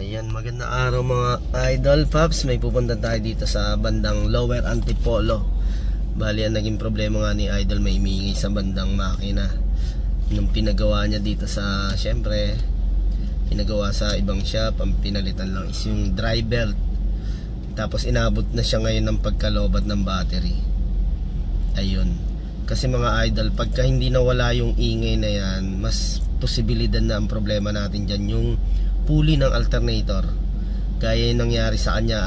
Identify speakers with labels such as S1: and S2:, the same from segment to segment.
S1: Ayan, magandang araw mga idol paps. May pupunta tayo dito sa bandang Lower Antipolo. Bali, ang naging problema nga ni idol, may humingi sa bandang makina. Nung pinagawa niya dito sa, syempre, pinagawa sa ibang shop, ang pinalitan lang is yung dry belt. Tapos inabot na siya ngayon ng pagkalobat ng battery. Ayun. Kasi mga idol, pagka hindi nawala yung ingay na yan, mas posibilidad na ang problema natin dyan yung pulley ng alternator. Gaya yung nangyari sa kanya,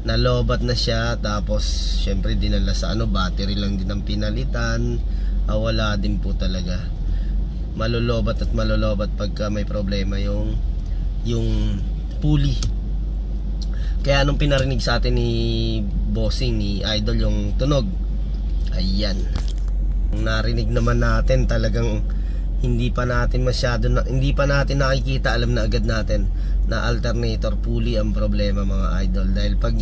S1: nalobat na siya. Tapos syempre dinala sa battery lang din ang pinalitan. Wala din po talaga. Malolobat at malolobat pagka may problema yung pulley. Kaya nung pinarinig sa atin ni bossing, ni idol, yung tunog, ayan, narinig naman natin, talagang hindi pa natin nakikita, alam na agad natin na alternator pulley ang problema mga idol. Dahil pag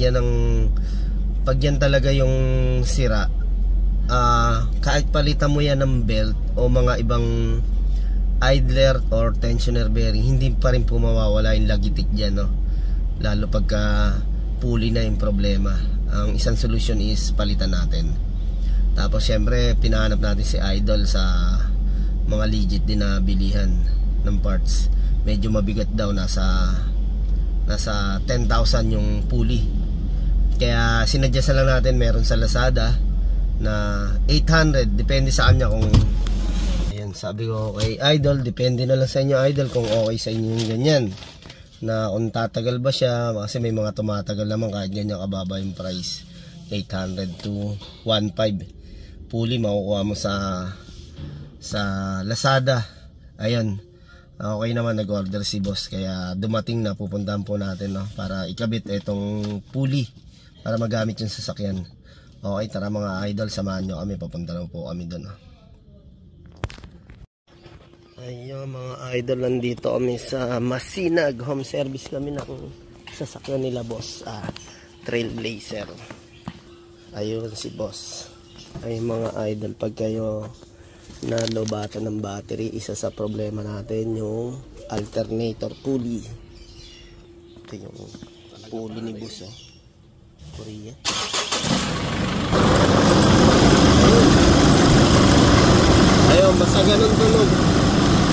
S1: yan talaga yung sira, kahit palitan mo yan ng belt o mga ibang idler or tensioner bearing, hindi pa rin po mawawala yung lagitik dyan, no? Lalo pagka pulley na yung problema. Ang isang solution is palitan natin. Tapos syempre pinahanap natin si idol sa mga legit din na bilihan ng parts. Medyo mabigat daw, nasa 10,000 yung pulley. Kaya sinadyasan lang natin, meron sa Lazada na 800, depende sa kanya kung, ayan, sabi ko kay idol, depende na lang sa inyo idol kung okay sa inyo yung ganyan, na kung tatagal ba siya. Kasi may mga tumatagal naman kahit ganyan kababa yung price. 800 to 1.5 pulley makukuha mo sa Lazada. Ayun, okay naman, nag-order si boss, kaya dumating na, pupuntahan po natin, no, para ikabit itong pulley para magamit yung sasakyan. Okay, tara mga idol, samahan nyo kami, papunta na po kami doon, no. Ayun mga idol, nandito kami sa Masinag. Home service kami ng sasakyan nila boss, Trailblazer. Ayun si boss. Ay mga idol, pag kayo nalobatan ng battery, isa sa problema natin yung alternator pulley. Ito yung pulley ni boss, Korea. Ayun, basta ganun tunog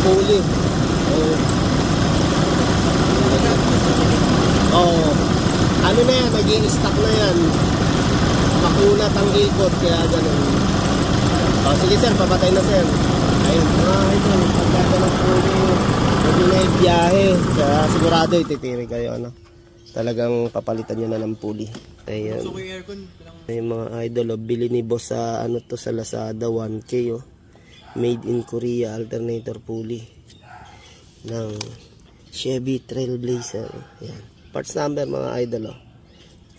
S1: pulley. Ano na yan, nag-i-stack na yan, makunat ang ikot, kaya ganun. Sige sir, papatay na sir. Ayun, idol, pagkaka ng pulley, hindi na ibiyahe, kaya sigurado ititiri kayo, talagang papalitan nyo na ng pulley. Ayan, ayun mga idol, bili ni boss sa sa Lazada, 1K, made in Korea, alternator pulley ng Chevy Trailblazer. Ayan, parts number mga idol,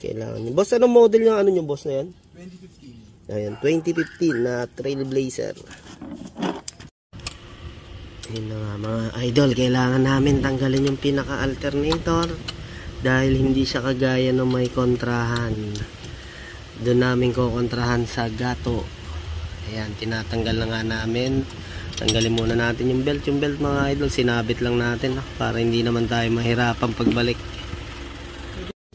S1: kailangan nyo. Boss, anong model yung nyo boss na yan? 2015. Ayan, 2015 na Trailblazer. Ayun na nga mga idol, kailangan namin tanggalin yung pinaka-alternator dahil hindi siya kagaya ng may kontrahan. Doon namin kukontrahan sa gato. Ayan, tinatanggal na nga namin. Tanggalin muna natin yung belt. Yung belt mga idol, sinabit lang natin, para hindi naman tayo mahirapan pagbalik.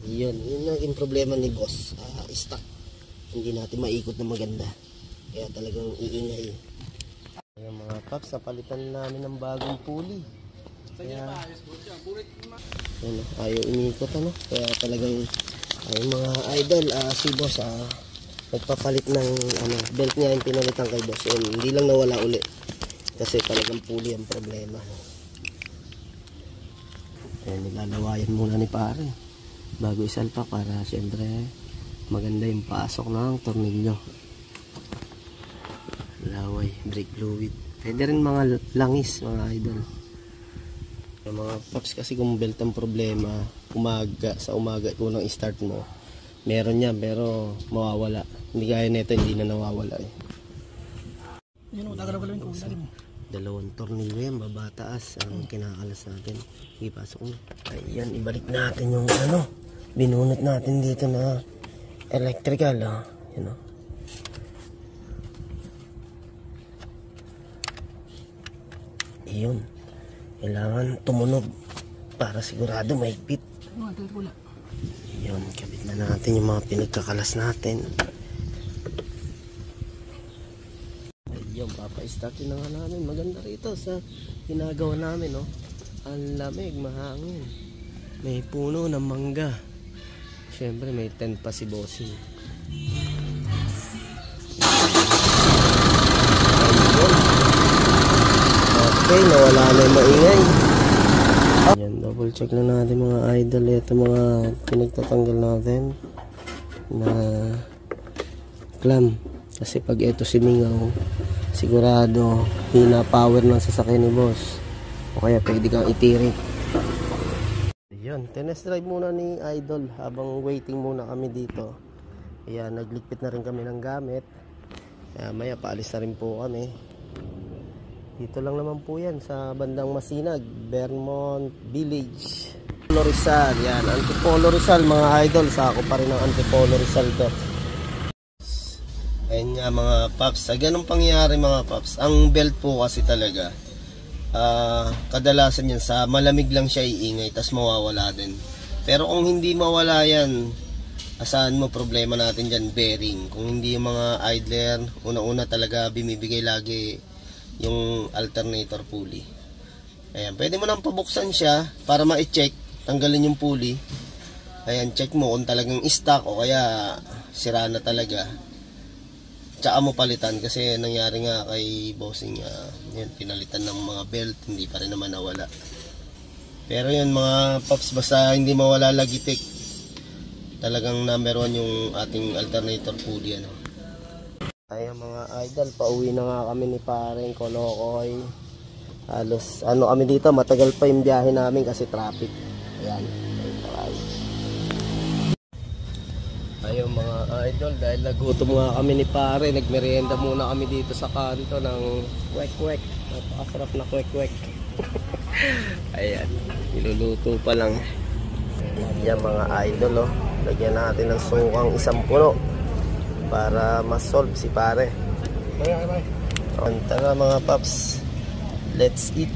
S1: Yun naging problema ni boss, stock. Hindi natin maikot na maganda, kaya talagang iingay. Ayan mga paps, napalitan namin ng bagong pulley. Kaya ayaw umikot, kaya talagang mga idol, si boss nagpapalit ng belt niya, yung pinalitan kay boss. Hindi lang nawala uli kasi talagang pulley ang problema. Ayan, nilalawayan muna ni pare bago isalpak para syempre maganda yung pasok ng tornilyo. Laway, brake fluid, pwede rin mga langis mga idol. Yung mga paps kasi kung belt ang problema, sa umaga unang start mo, meron yan pero mawawala. Hindi kaya nito, hindi na nawawala. Dalawang tornilyo yan, babataas ang kinakalas natin. Ipasok mo. Ayan, ibalik natin yung binunot natin dito na electrical, Ayun, kailangan tumunog para sigurado mahigpit. Yun, kabit na natin yung mga pinagkakalas natin. Ayun, papa-startin na nga namin. Maganda rito sa ginagawa namin, no? Ang lamig, mahangin. May puno ng mangga. Siyempre may tent pa si Bossing. Okay, nawala na yung maingay. Yan, double check na natin mga idol. Ito mga pinagtatanggal natin na clamp. Kasi pag ito simingaw, sigurado hina power ng sasakyan ni boss. O kaya pwede kang itirik. Yun, tennis drive muna ni idol habang waiting muna kami dito. Kaya naglikpit na rin kami ng gamit. Kaya maya paalis na rin po kami. Dito lang naman po yan sa bandang Masinag, Vermont Village, Rizal. Yan, Antipolo Rizal mga idol. Sako pa rin ang Antipolo Rizal to. Ayun nga mga paps, sa ganun pangyayari mga paps, ang belt po kasi talaga kadalasan yan sa malamig lang siya iingay, tas mawawala din. Pero kung hindi mawala yan, asahan mo problema natin dyan, bearing. Kung hindi yung mga idler, una-una talaga bimibigay lagi yung alternator pulley. Ayan, pwede mo nang pabuksan siya para ma-check, tanggalin yung pulley. Ayan, check mo kung talagang stock o kaya sira na talaga. Tsaka mo palitan kasi nangyari nga kay Bossing, yun, pinalitan ng mga belt, hindi pa rin naman nawala. Pero yun mga paps, basta hindi mawala lagitik, talagang number 1 yung ating alternator pulley, ano. Ayan mga idol, pauwi na nga kami ni pareng Kolokoy. Halos ano kami dito, matagal pa yung biyahe namin kasi traffic. Ayan, ayun mga idol, dahil nagutom nga kami ni pare, nagmerienda muna kami dito sa kanto ng kwek-kwek. Napakasarap na kwek-kwek. Ayan, niluluto pa lang. Yan mga idol, oh. Lagyan natin ng sukang 1 puno para ma-solve si pare. Tara mga paps, let's eat.